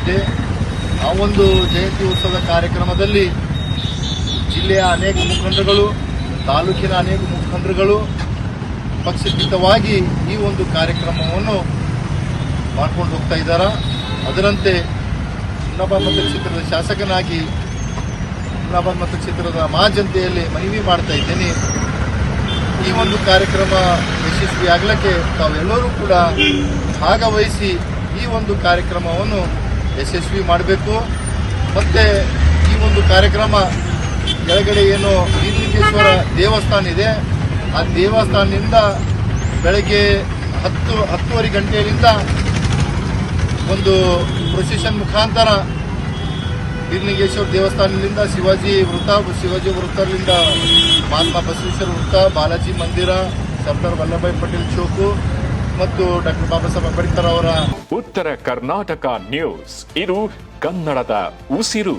ಇದೆ. ಆ ಒಂದು ಜಯಂತಿ ಉತ್ಸವದ ಕಾರ್ಯಕ್ರಮದಲ್ಲಿ ಜಿಲ್ಲೆಯ ಅನೇಕ ಮುಖಂಡರುಗಳು, ತಾಲೂಕಿನ ಅನೇಕ ಮುಖಂಡರುಗಳು ಪಕ್ಷಾತೀತವಾಗಿ ಈ ಒಂದು ಕಾರ್ಯಕ್ರಮವನ್ನು ಮಾಡ್ಕೊಂಡು ಹೋಗ್ತಾ ಇದ್ದಾರೆ. ಅದರಂತೆ ಹುಮ್ನಾಬಾದ್ ಮತಕ್ಷೇತ್ರದ ಶಾಸಕನಾಗಿ ಹುಮ್ನಾಬಾದ್ ಮತಕ್ಷೇತ್ರದ ಮಹಾಜನತೆಯಲ್ಲಿ ಮನವಿ ಮಾಡ್ತಾ ಇದ್ದೇನೆ. ಈ ಒಂದು ಕಾರ್ಯಕ್ರಮ ಯಶಸ್ವಿಯಾಗಲಿಕ್ಕೆ ತಾವೆಲ್ಲರೂ ಕೂಡ ಭಾಗವಹಿಸಿ ಈ ಒಂದು ಕಾರ್ಯಕ್ರಮವನ್ನು ಯಶಸ್ವಿ ಮಾಡಬೇಕು. ಮತ್ತು ಈ ಒಂದು ಕಾರ್ಯಕ್ರಮ ಕೆಳಗಡೆ ಏನು ಬೀರಲಿಂಗೇಶ್ವರ ದೇವಸ್ಥಾನ ಇದೆ, ಆ ದೇವಸ್ಥಾನದಿಂದ ಬೆಳಗ್ಗೆ 10:30 ಗಂಟೆಯಿಂದ ಒಂದು ಪ್ರೊಸೆಷನ್ ಮುಖಾಂತರ ಬೀರಲಿಂಗೇಶ್ವರ ದೇವಸ್ಥಾನದಿಂದ ಶಿವಾಜಿ ವೃತ್ತದಿಂದ ಮಹಾತ್ಮ ಬಸವೇಶ್ವರ ವೃತ್ತ, ಬಾಲಾಜಿ ಮಂದಿರ, ಸರ್ದಾರ್ ವಲ್ಲಭಭಾಯಿ ಪಟೇಲ್ ಚೌಕು ಮತ್ತು ಡಾಕ್ಟರ್ ಬಾಬಾ ಸಾಹೇಬ್ ಅಂಬೇಡ್ಕರ್ ಅವರ ಉತ್ತರ ಕರ್ನಾಟಕ ನ್ಯೂಸ್, ಇದು ಕನ್ನಡದ ಉಸಿರು.